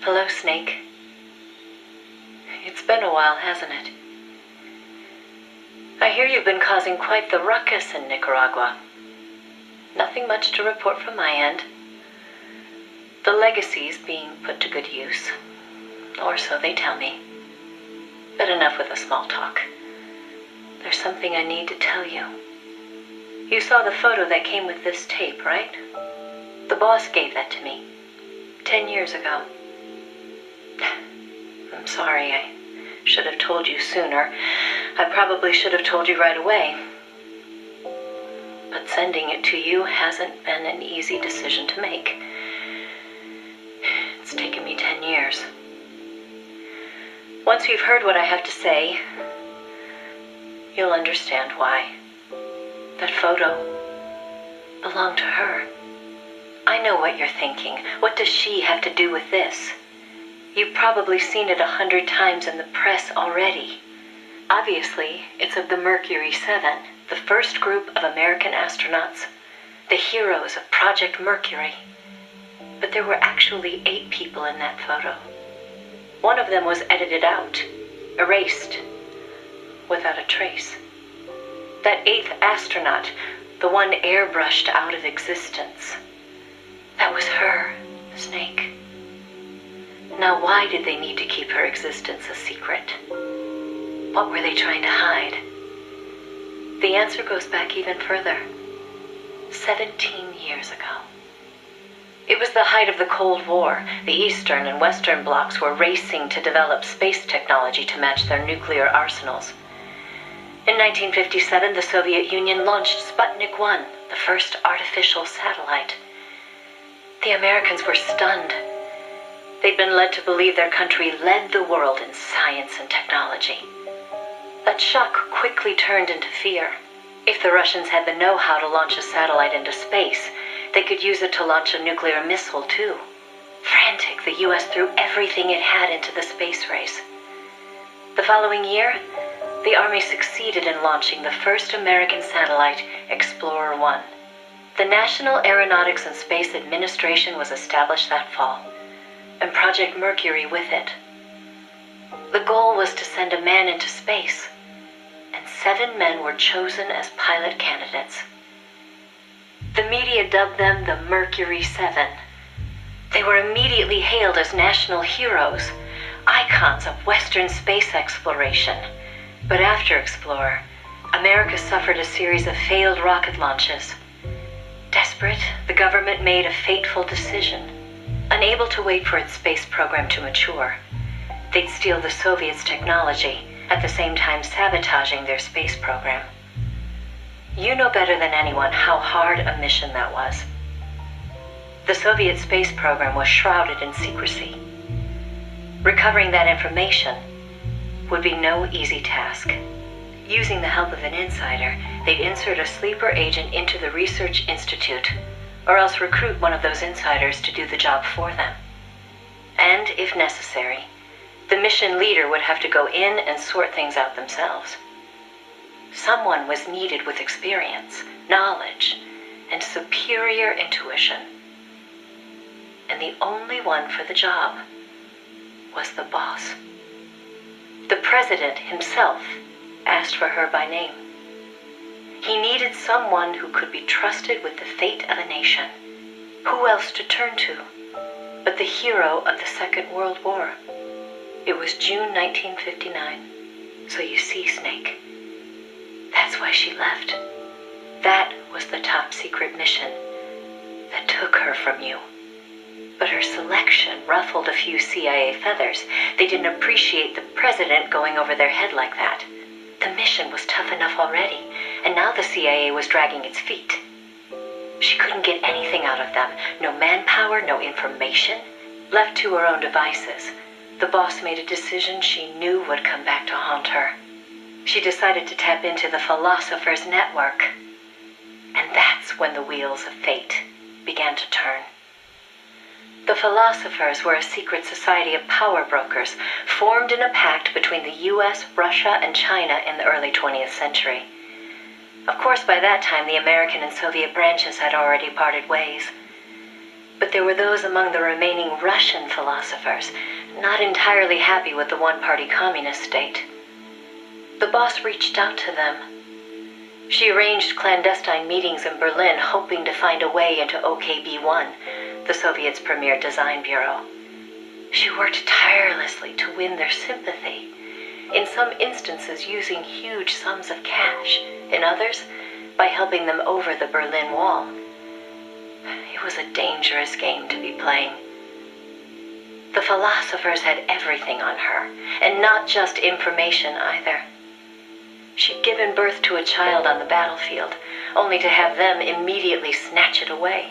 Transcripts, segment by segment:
Hello, Snake. It's been a while, hasn't it? I hear you've been causing quite the ruckus in Nicaragua. Nothing much to report from my end. The legacy's being put to good use. Or so they tell me. But enough with the small talk. There's something I need to tell you. You saw the photo that came with this tape, right? The boss gave that to me 10 years ago. I'm sorry, I should have told you sooner. I probably should have told you right away. But sending it to you hasn't been an easy decision to make. It's taken me 10 years. Once you've heard what I have to say, you'll understand why. That photo belonged to her. I know what you're thinking. What does she have to do with this? You've probably seen it 100 times in the press already. Obviously, it's of the Mercury 7, the first group of American astronauts, the heroes of Project Mercury. But there were actually 8 people in that photo. One of them was edited out, erased, without a trace. That 8th astronaut, the one airbrushed out of existence, that was her, Snake. Now, why did they need to keep her existence a secret? What were they trying to hide? The answer goes back even further. 17 years ago. It was the height of the Cold War. The Eastern and Western blocs were racing to develop space technology to match their nuclear arsenals. In 1957, the Soviet Union launched Sputnik 1, the first artificial satellite. The Americans were stunned. They'd been led to believe their country led the world in science and technology. That shock quickly turned into fear. If the Russians had the know-how to launch a satellite into space, they could use it to launch a nuclear missile, too. Frantic, the U.S. threw everything it had into the space race. The following year, the Army succeeded in launching the first American satellite, Explorer 1. The National Aeronautics and Space Administration was established that fall, and Project Mercury with it. The goal was to send a man into space, and 7 men were chosen as pilot candidates. The media dubbed them the Mercury 7. They were immediately hailed as national heroes, icons of Western space exploration. But after Explorer, America suffered a series of failed rocket launches. Desperate, the government made a fateful decision. Unable to wait for its space program to mature, they'd steal the Soviets' technology, at the same time sabotaging their space program. You know better than anyone how hard a mission that was. The Soviet space program was shrouded in secrecy. Recovering that information would be no easy task. Using the help of an insider, they'd insert a sleeper agent into the research institute, or else recruit one of those insiders to do the job for them. And, if necessary, the mission leader would have to go in and sort things out themselves. Someone was needed with experience, knowledge, and superior intuition. And the only one for the job was the boss. The president himself asked for her by name. He needed someone who could be trusted with the fate of a nation. Who else to turn to but the hero of the Second World War? It was June 1959. So you see, Snake, that's why she left. That was the top secret mission that took her from you. But her selection ruffled a few CIA feathers. They didn't appreciate the president going over their head like that. The mission was tough enough already, and now the CIA was dragging its feet. She couldn't get anything out of them. No manpower, no information. Left to her own devices, the boss made a decision she knew would come back to haunt her. She decided to tap into the Philosopher's Network. And that's when the wheels of fate began to turn. The Philosophers were a secret society of power brokers formed in a pact between the US, Russia, and China in the early 20th century. Of course, by that time, the American and Soviet branches had already parted ways. But there were those among the remaining Russian philosophers not entirely happy with the one-party communist state. The boss reached out to them. She arranged clandestine meetings in Berlin, hoping to find a way into OKB-1, the Soviets' premier design bureau. She worked tirelessly to win their sympathy, in some instances using huge sums of cash, in others by helping them over the Berlin Wall. It was a dangerous game to be playing. The philosophers had everything on her, and not just information either. She'd given birth to a child on the battlefield, only to have them immediately snatch it away.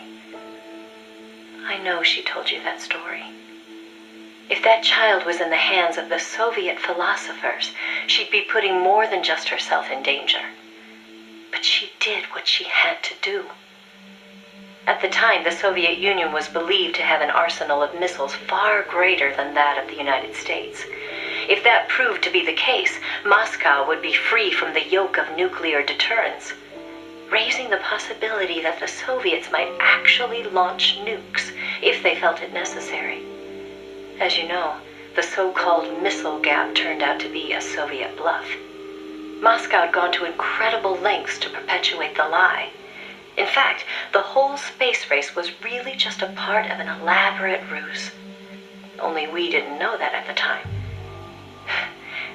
I know she told you that story. If that child was in the hands of the Soviet philosophers, she'd be putting more than just herself in danger. But she did what she had to do. At the time, the Soviet Union was believed to have an arsenal of missiles far greater than that of the United States. If that proved to be the case, Moscow would be free from the yoke of nuclear deterrence, raising the possibility that the Soviets might actually launch nukes if they felt it necessary. As you know, the so-called missile gap turned out to be a Soviet bluff. Moscow had gone to incredible lengths to perpetuate the lie. In fact, the whole space race was really just a part of an elaborate ruse. Only we didn't know that at the time.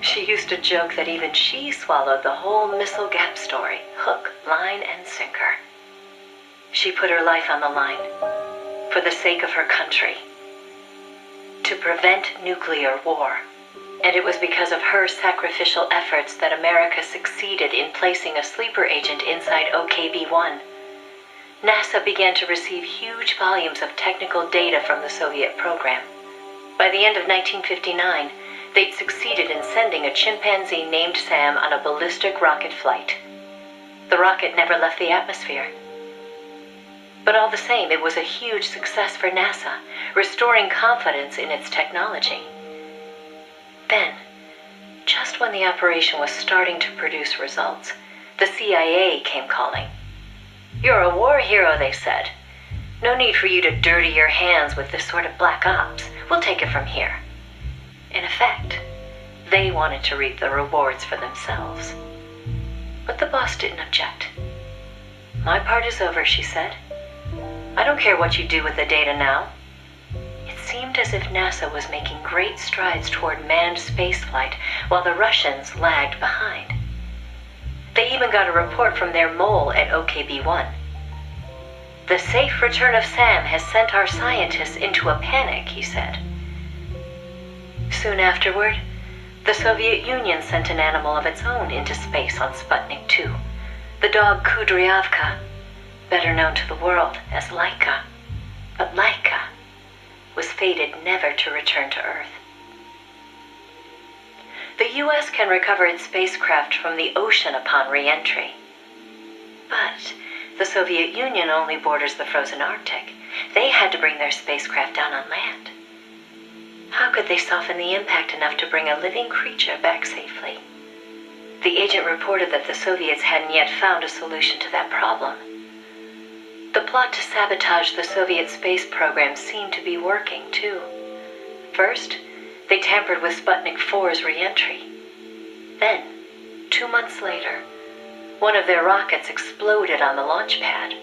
She used to joke that even she swallowed the whole missile gap story, hook, line, and sinker. She put her life on the line, for the sake of her country, to prevent nuclear war. And it was because of her sacrificial efforts that America succeeded in placing a sleeper agent inside OKB-1. NASA began to receive huge volumes of technical data from the Soviet program. By the end of 1959, they'd succeeded in sending a chimpanzee named Sam on a ballistic rocket flight. The rocket never left the atmosphere. But all the same, it was a huge success for NASA, restoring confidence in its technology. Then, just when the operation was starting to produce results, the CIA came calling. "You're a war hero," they said. "No need for you to dirty your hands with this sort of black ops. We'll take it from here." In effect, they wanted to reap the rewards for themselves. But the boss didn't object. "My part is over," she said. "I don't care what you do with the data now." It seemed as if NASA was making great strides toward manned spaceflight, while the Russians lagged behind. They even got a report from their mole at OKB-1. "The safe return of Sam has sent our scientists into a panic," he said. Soon afterward, the Soviet Union sent an animal of its own into space on Sputnik 2, the dog Kudryavka, better known to the world as Laika. But Laika was fated never to return to Earth. The U.S. can recover its spacecraft from the ocean upon re-entry. But the Soviet Union only borders the frozen Arctic. They had to bring their spacecraft down on land. How could they soften the impact enough to bring a living creature back safely? The agent reported that the Soviets hadn't yet found a solution to that problem. The plot to sabotage the Soviet space program seemed to be working, too. First, they tampered with Sputnik 4's re-entry. Then, 2 months later, one of their rockets exploded on the launch pad.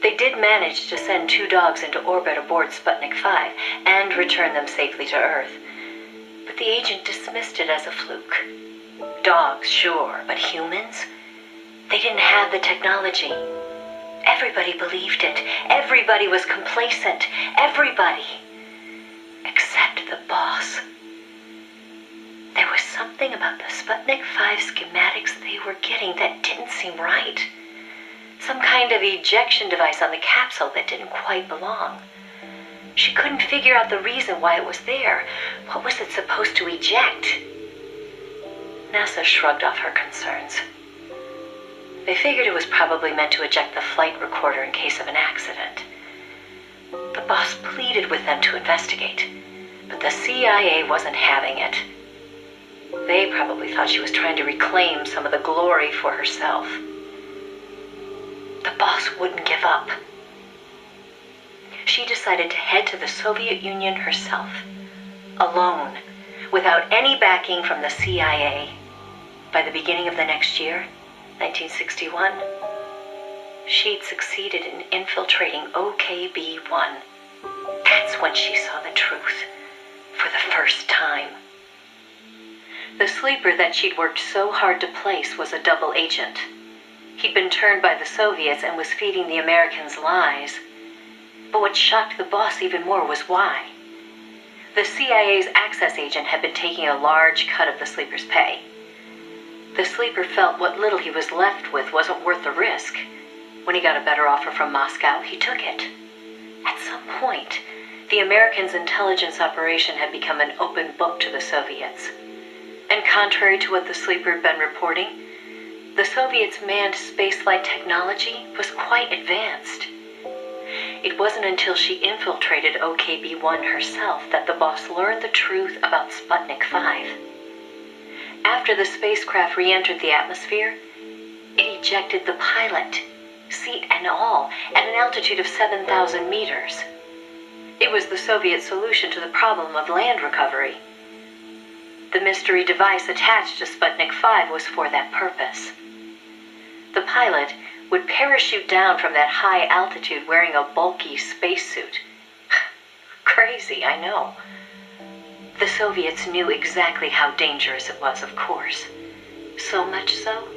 They did manage to send 2 dogs into orbit aboard Sputnik 5 and return them safely to Earth. But the agent dismissed it as a fluke. Dogs, sure, but humans? They didn't have the technology. Everybody believed it. Everybody was complacent. Everybody. Except the boss. There was something about the Sputnik 5 schematics they were getting that didn't seem right. Some kind of ejection device on the capsule that didn't quite belong. She couldn't figure out the reason why it was there. What was it supposed to eject? NASA shrugged off her concerns. They figured it was probably meant to eject the flight recorder in case of an accident. The boss pleaded with them to investigate, but the CIA wasn't having it. They probably thought she was trying to reclaim some of the glory for herself. The boss wouldn't give up. she decided to head to the Soviet Union herself, alone, without any backing from the CIA. By the beginning of the next year, 1961, she'd succeeded in infiltrating OKB-1. That's when she saw the truth, for the first time. The sleeper that she'd worked so hard to place was a double agent. He'd been turned by the Soviets and was feeding the Americans lies. But what shocked the boss even more was why. The CIA's access agent had been taking a large cut of the sleeper's pay. The sleeper felt what little he was left with wasn't worth the risk. When he got a better offer from Moscow, he took it. At some point, the Americans' intelligence operation had become an open book to the Soviets. And contrary to what the sleeper had been reporting, the Soviets' manned spaceflight technology was quite advanced. It wasn't until she infiltrated OKB-1 herself that the boss learned the truth about Sputnik 5. After the spacecraft re-entered the atmosphere, it ejected the pilot, seat and all, at an altitude of 7,000 meters. It was the Soviet solution to the problem of land recovery. The mystery device attached to Sputnik 5 was for that purpose. The pilot would parachute down from that high altitude wearing a bulky spacesuit. Crazy, I know. The Soviets knew exactly how dangerous it was, of course. So much so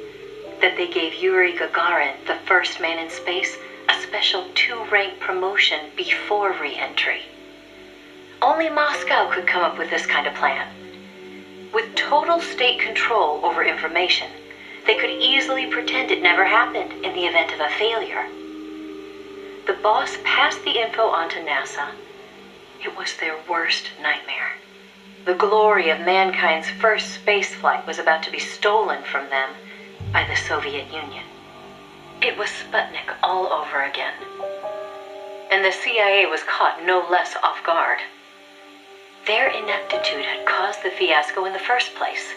that they gave Yuri Gagarin, the first man in space, a special 2-rank promotion before re-entry. Only Moscow could come up with this kind of plan. With total state control over information, they could easily pretend it never happened in the event of a failure. The boss passed the info on to NASA. It was their worst nightmare. The glory of mankind's first spaceflight was about to be stolen from them by the Soviet Union. It was Sputnik all over again. And the CIA was caught no less off guard. Their ineptitude had caused the fiasco in the first place.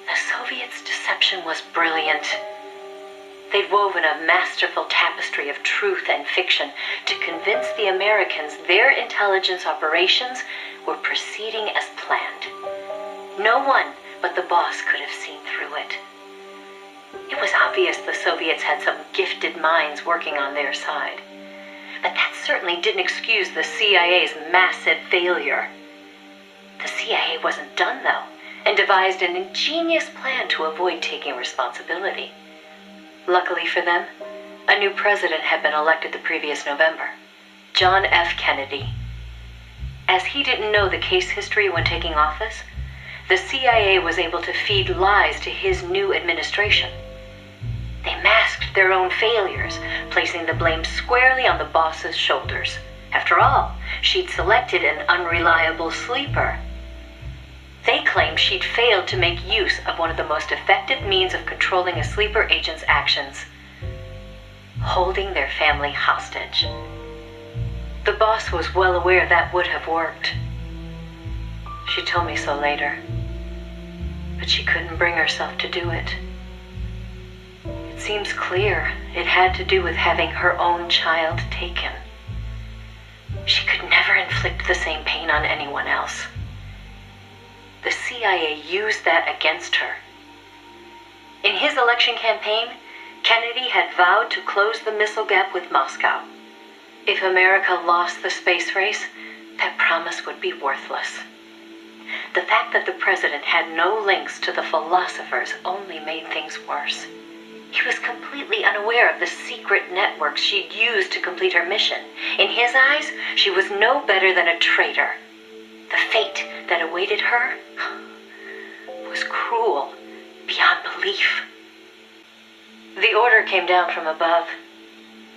The Soviets' deception was brilliant. They'd woven a masterful tapestry of truth and fiction to convince the Americans their intelligence operations were proceeding as planned. No one but the boss could have seen through it. It was obvious the Soviets had some gifted minds working on their side. But that certainly didn't excuse the CIA's massive failure. The CIA wasn't done, though, and devised an ingenious plan to avoid taking responsibility. Luckily for them, a new president had been elected the previous November, John F. Kennedy. As he didn't know the case history when taking office, the CIA was able to feed lies to his new administration. They masked their own failures, placing the blame squarely on the boss's shoulders. After all, she'd selected an unreliable sleeper. They claimed she'd failed to make use of one of the most effective means of controlling a sleeper agent's actions: holding their family hostage. The boss was well aware that would have worked. She told me so later, but she couldn't bring herself to do it. It seems clear it had to do with having her own child taken. She could never inflict the same pain on anyone else. The CIA used that against her. In his election campaign, Kennedy had vowed to close the missile gap with Moscow. If America lost the space race, that promise would be worthless. The fact that the president had no links to the philosophers only made things worse. He was completely unaware of the secret networks she'd used to complete her mission. In his eyes, she was no better than a traitor. The fate that awaited her was cruel beyond belief. The order came down from above.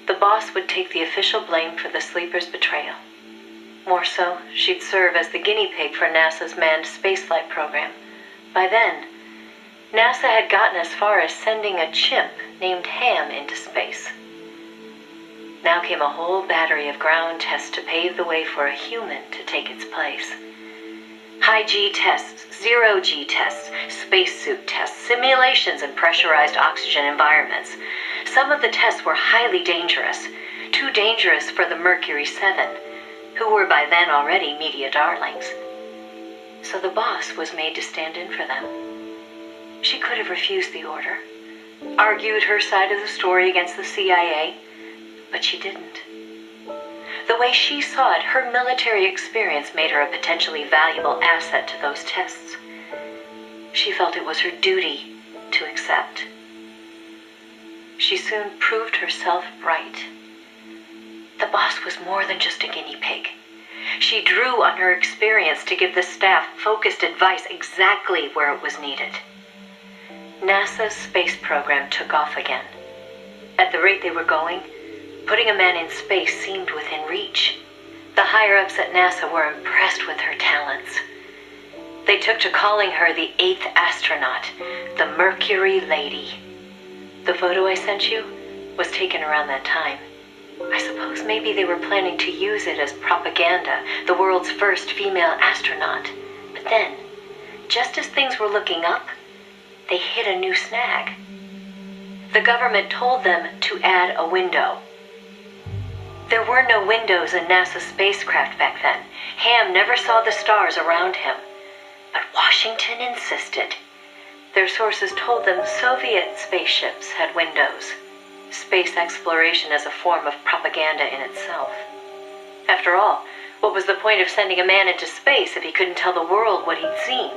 The boss would take the official blame for the sleeper's betrayal. More so, she'd serve as the guinea pig for NASA's manned spaceflight program. By then, NASA had gotten as far as sending a chimp named Ham into space. Now came a whole battery of ground tests to pave the way for a human to take its place. High-G tests, zero-G tests, spacesuit tests, simulations in pressurized oxygen environments. Some of the tests were highly dangerous, too too dangerous for the Mercury 7, who were by then already media darlings. So the boss was made to stand in for them. She could have refused the order, argued her side of the story against the CIA, but she didn't. The way she saw it, her military experience made her a potentially valuable asset to those tests. She felt it was her duty to accept. She soon proved herself right. The boss was more than just a guinea pig. She drew on her experience to give the staff focused advice exactly where it was needed. NASA's space program took off again. At the rate they were going, putting a man in space seemed within reach. The higher-ups at NASA were impressed with her talents. They took to calling her the 8th astronaut, the Mercury Lady. The photo I sent you was taken around that time. I suppose maybe they were planning to use it as propaganda, the world's first female astronaut. But then, just as things were looking up, they hit a new snag. The government told them to add a window. There were no windows in NASA's spacecraft back then. Ham never saw the stars around him. But Washington insisted. Their sources told them Soviet spaceships had windows. Space exploration as a form of propaganda in itself. After all, what was the point of sending a man into space if he couldn't tell the world what he'd seen?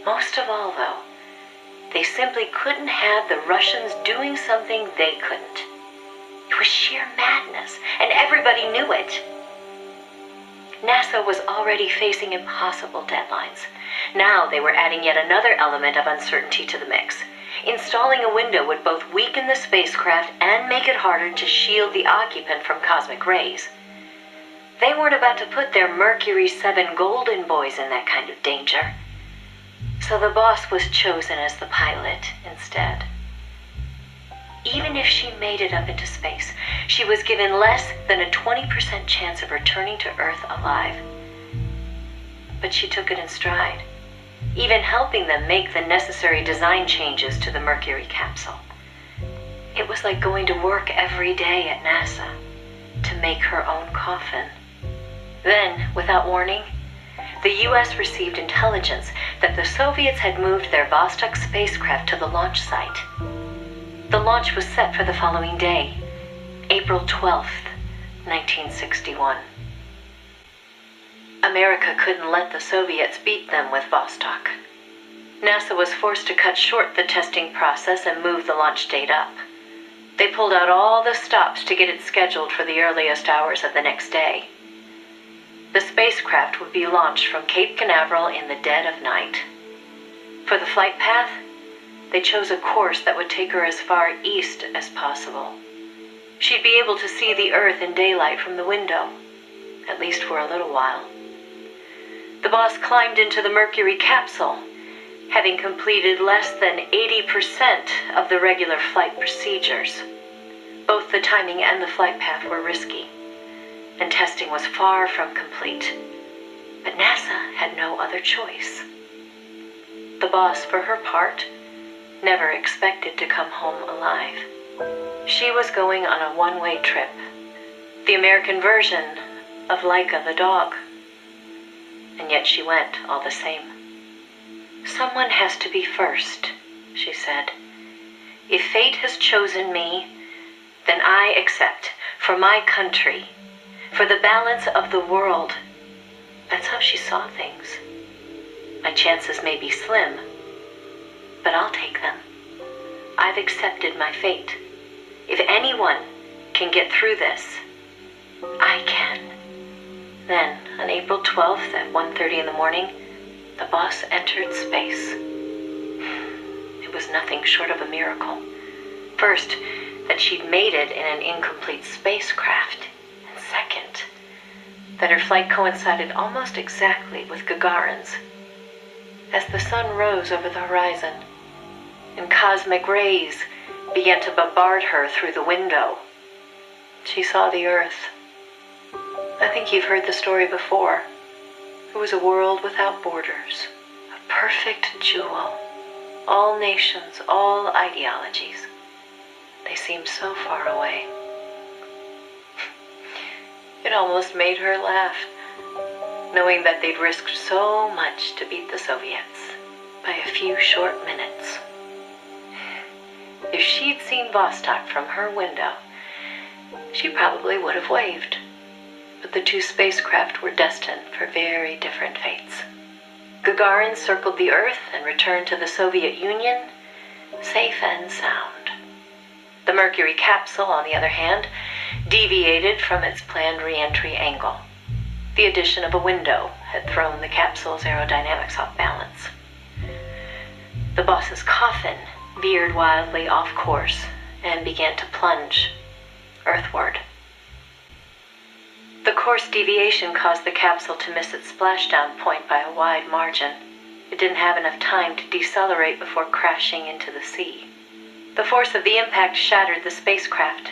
Most of all, though, they simply couldn't have the Russians doing something they couldn't. It was sheer madness, and everybody knew it. NASA was already facing impossible deadlines. Now they were adding yet another element of uncertainty to the mix. Installing a window would both weaken the spacecraft and make it harder to shield the occupant from cosmic rays. They weren't about to put their Mercury 7 golden boys in that kind of danger. So the boss was chosen as the pilot instead. Even if she made it up into space, she was given less than a 20% chance of returning to Earth alive. But she took it in stride, even helping them make the necessary design changes to the Mercury capsule. It was like going to work every day at NASA to make her own coffin. Then, without warning, the US received intelligence that the Soviets had moved their Vostok spacecraft to the launch site. The launch was set for the following day, April 12th, 1961. America couldn't let the Soviets beat them with Vostok. NASA was forced to cut short the testing process and move the launch date up. They pulled out all the stops to get it scheduled for the earliest hours of the next day. The spacecraft would be launched from Cape Canaveral in the dead of night. For the flight path, they chose a course that would take her as far east as possible. She'd be able to see the Earth in daylight from the window, at least for a little while. The boss climbed into the Mercury capsule, having completed less than 80% of the regular flight procedures. Both the timing and the flight path were risky, and testing was far from complete. But NASA had no other choice. The boss, for her part, never expected to come home alive. She was going on a one-way trip, the American version of Laika the dog. And yet she went all the same. "Someone has to be first," she said. "If fate has chosen me, then I accept, for my country, for the balance of the world." That's how she saw things. My chances may be slim, but I'll take them. I've accepted my fate. If anyone can get through this, I can. Then, on April 12th at 1:30 in the morning, the boss entered space. It was nothing short of a miracle. First, that she'd made it in an incomplete spacecraft. And second, that her flight coincided almost exactly with Gagarin's. As the sun rose over the horizon, and cosmic rays began to bombard her through the window, she saw the Earth. I think you've heard the story before. It was a world without borders, a perfect jewel. All nations, all ideologies. They seemed so far away. It almost made her laugh, knowing that they'd risked so much to beat the Soviets by a few short minutes. If she'd seen Vostok from her window, she probably would have waved. But the two spacecraft were destined for very different fates. Gagarin circled the Earth and returned to the Soviet Union, safe and sound. The Mercury capsule, on the other hand, deviated from its planned re-entry angle. The addition of a window had thrown the capsule's aerodynamics off balance. The Boss's coffin veered wildly off course and began to plunge earthward. The course deviation caused the capsule to miss its splashdown point by a wide margin. It didn't have enough time to decelerate before crashing into the sea. The force of the impact shattered the spacecraft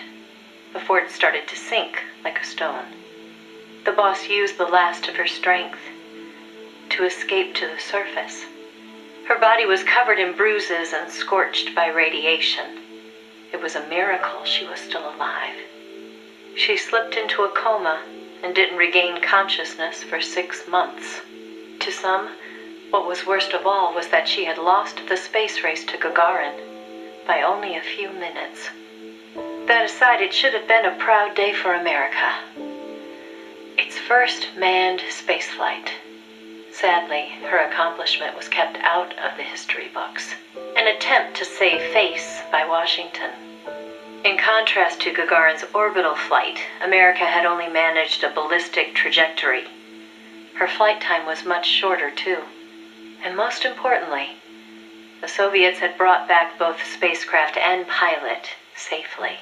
before it started to sink like a stone. The Boss used the last of her strength to escape to the surface. Her body was covered in bruises and scorched by radiation. It was a miracle she was still alive. She slipped into a coma and didn't regain consciousness for 6 months. To some, what was worst of all was that she had lost the space race to Gagarin by only a few minutes. That aside, it should have been a proud day for America. Its first manned spaceflight. Sadly, her accomplishment was kept out of the history books. An attempt to save face by Washington. In contrast to Gagarin's orbital flight, America had only managed a ballistic trajectory. Her flight time was much shorter, too. And most importantly, the Soviets had brought back both spacecraft and pilot safely.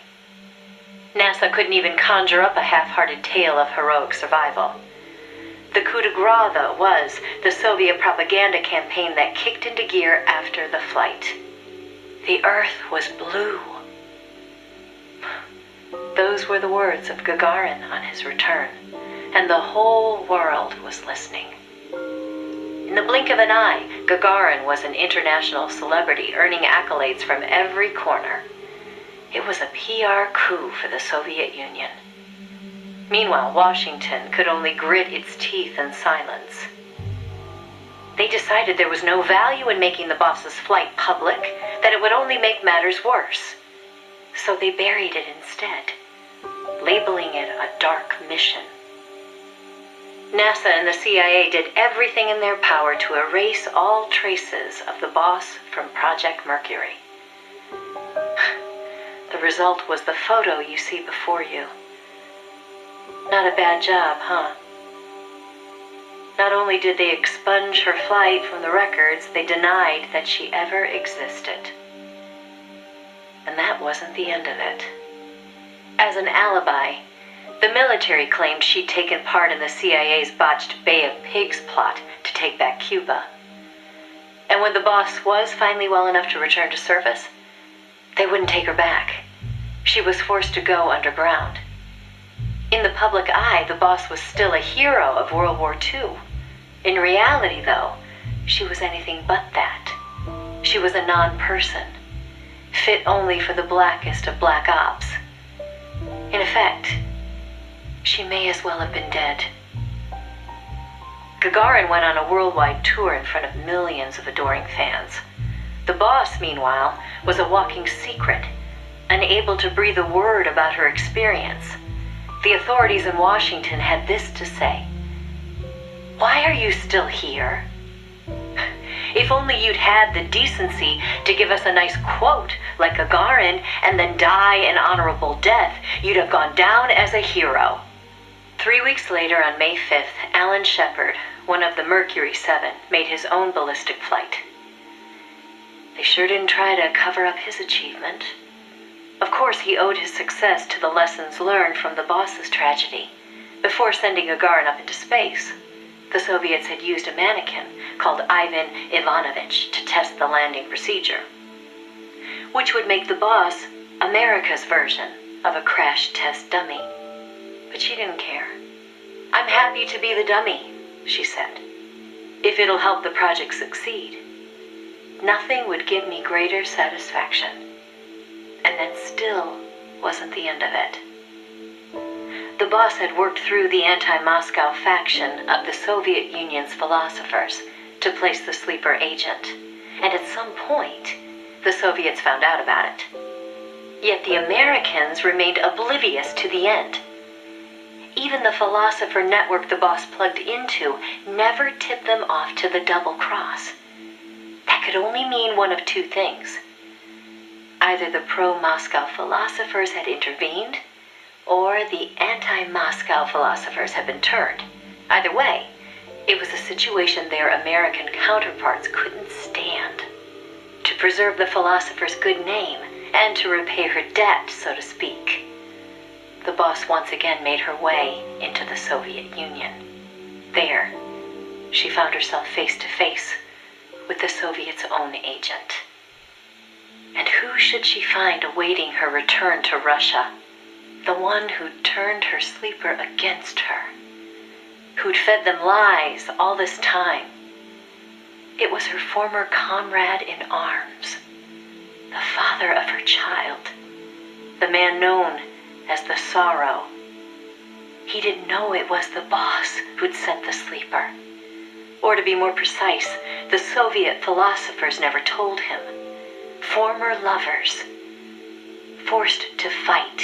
NASA couldn't even conjure up a half-hearted tale of heroic survival. The coup de grace, though, was the Soviet propaganda campaign that kicked into gear after the flight. The Earth was blue. Those were the words of Gagarin on his return, and the whole world was listening. In the blink of an eye, Gagarin was an international celebrity, earning accolades from every corner. It was a PR coup for the Soviet Union. Meanwhile, Washington could only grit its teeth in silence. They decided there was no value in making the Boss's flight public, that it would only make matters worse. So they buried it instead, labeling it a dark mission. NASA and the CIA did everything in their power to erase all traces of the Boss from Project Mercury. The result was the photo you see before you. Not a bad job, huh? Not only did they expunge her flight from the records, they denied that she ever existed. And that wasn't the end of it. As an alibi, the military claimed she'd taken part in the CIA's botched Bay of Pigs plot to take back Cuba. And when the Boss was finally well enough to return to service, they wouldn't take her back. She was forced to go underground. In the public eye, the Boss was still a hero of World War II. In reality, though, she was anything but that. She was a non-person, fit only for the blackest of black ops. In effect, she may as well have been dead. Gagarin went on a worldwide tour in front of millions of adoring fans. The Boss, meanwhile, was a walking secret, unable to breathe a word about her experience. The authorities in Washington had this to say: "Why are you still here? If only you'd had the decency to give us a nice quote like Gagarin and then die an honorable death, you'd have gone down as a hero." 3 weeks later, on May 5th, Alan Shepard, one of the Mercury 7, made his own ballistic flight. They sure didn't try to cover up his achievement. Of course, he owed his success to the lessons learned from the Boss's tragedy. Before sending Gagarin up into space, the Soviets had used a mannequin called Ivan Ivanovich to test the landing procedure, which would make the Boss America's version of a crash test dummy. But she didn't care. "I'm happy to be the dummy," she said, "if it'll help the project succeed. Nothing would give me greater satisfaction." And that still wasn't the end of it. The boss had worked through the anti-Moscow faction of the Soviet Union's philosophers to place the sleeper agent, and at some point, the Soviets found out about it. Yet the Americans remained oblivious to the end. Even the philosopher network the boss plugged into never tipped them off to the double cross. That could only mean one of two things. Either the pro-Moscow philosophers had intervened, or the anti-Moscow philosophers had been turned. Either way, it was a situation their American counterparts couldn't stand. To preserve the philosopher's good name, and to repay her debt, so to speak, the boss once again made her way into the Soviet Union. There, she found herself face to face with the Soviets' own agent. And who should she find awaiting her return to Russia? The one who'd turned her sleeper against her, who'd fed them lies all this time. It was her former comrade in arms, the father of her child, the man known as the Sorrow. He didn't know it was the boss who'd sent the sleeper. Or to be more precise, the Soviet philosophers never told him. Former lovers, forced to fight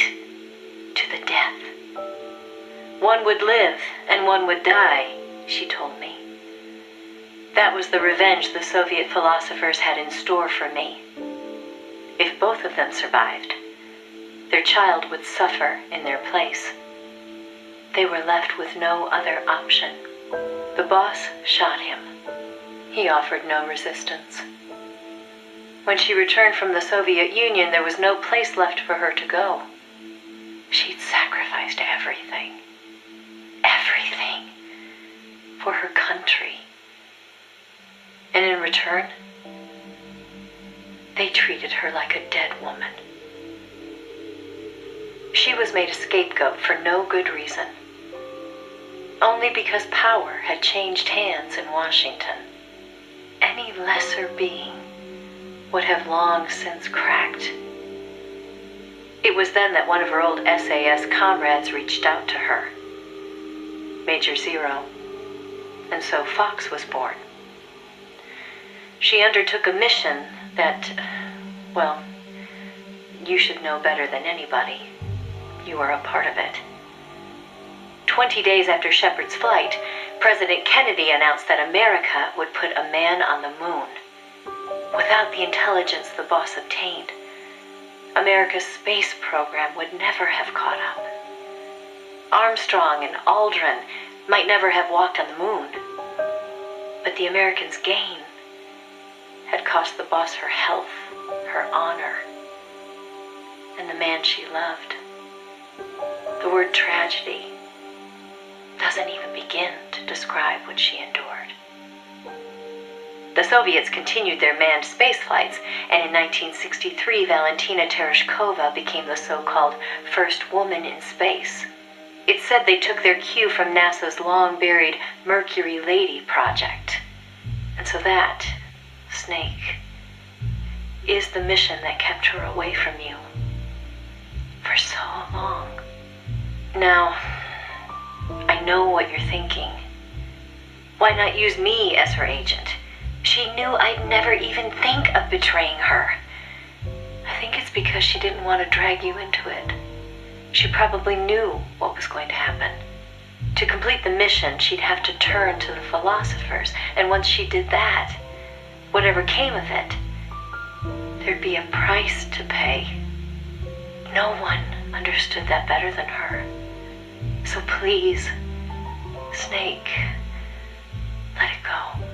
to the death. One would live and one would die, she told me. That was the revenge the Soviet philosophers had in store for me. If both of them survived, their child would suffer in their place. They were left with no other option. The boss shot him. He offered no resistance. When she returned from the Soviet Union, there was no place left for her to go. She'd sacrificed everything. Everything. For her country. And in return, they treated her like a dead woman. She was made a scapegoat for no good reason. Only because power had changed hands in Washington. Any lesser being would have long since cracked. It was then that one of her old SAS comrades reached out to her, Major Zero, and so Fox was born. She undertook a mission that, well, you should know better than anybody. You are a part of it. 20 days after Shepard's flight, President Kennedy announced that America would put a man on the moon. Without the intelligence the boss obtained, America's space program would never have caught up. Armstrong and Aldrin might never have walked on the moon, but the Americans' gain had cost the boss her health, her honor, and the man she loved. The word tragedy doesn't even begin to describe what she endured. The Soviets continued their manned space flights, and in 1963, Valentina Tereshkova became the so-called first woman in space. It's said they took their cue from NASA's long-buried Mercury Lady project. And so that, Snake, is the mission that kept her away from you for so long. Now, I know what you're thinking. Why not use me as her agent? She knew I'd never even think of betraying her. I think it's because she didn't want to drag you into it. She probably knew what was going to happen. To complete the mission, she'd have to turn to the philosophers, and once she did that, whatever came of it, there'd be a price to pay. No one understood that better than her. So please, Snake, let it go.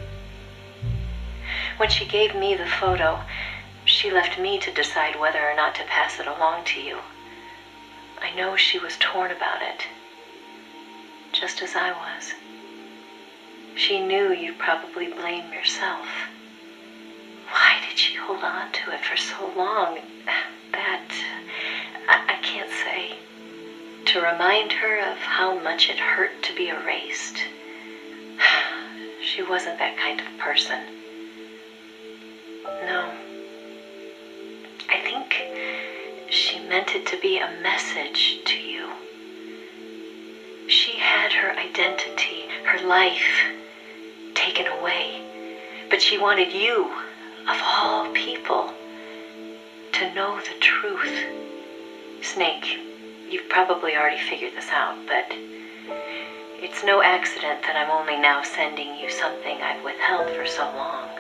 When she gave me the photo, she left me to decide whether or not to pass it along to you. I know she was torn about it, just as I was. She knew you'd probably blame yourself. Why did she hold on to it for so long? That, I can't say. To remind her of how much it hurt to be erased. She wasn't that kind of person. No. I think she meant it to be a message to you. had her identity, her life taken away. But she wanted you, of all people, to know the truth. Snake, you've probably already figured this out, but it's no accident that I'm only now sending you something I've withheld for so long.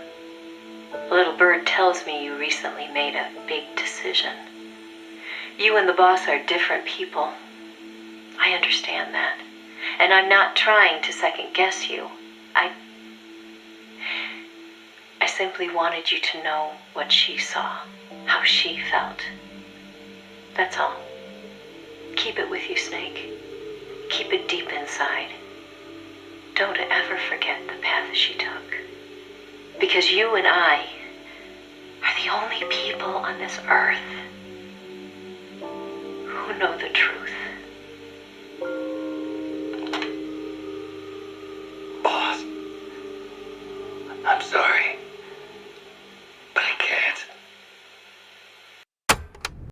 A little bird tells me you recently made a big decision. You and the boss are different people. I understand that. And I'm not trying to second guess you. I simply wanted you to know what she saw, how she felt. That's all. Keep it with you, Snake. Keep it deep inside. Don't ever forget the path she took. Because you and I are the only people on this earth who know the truth.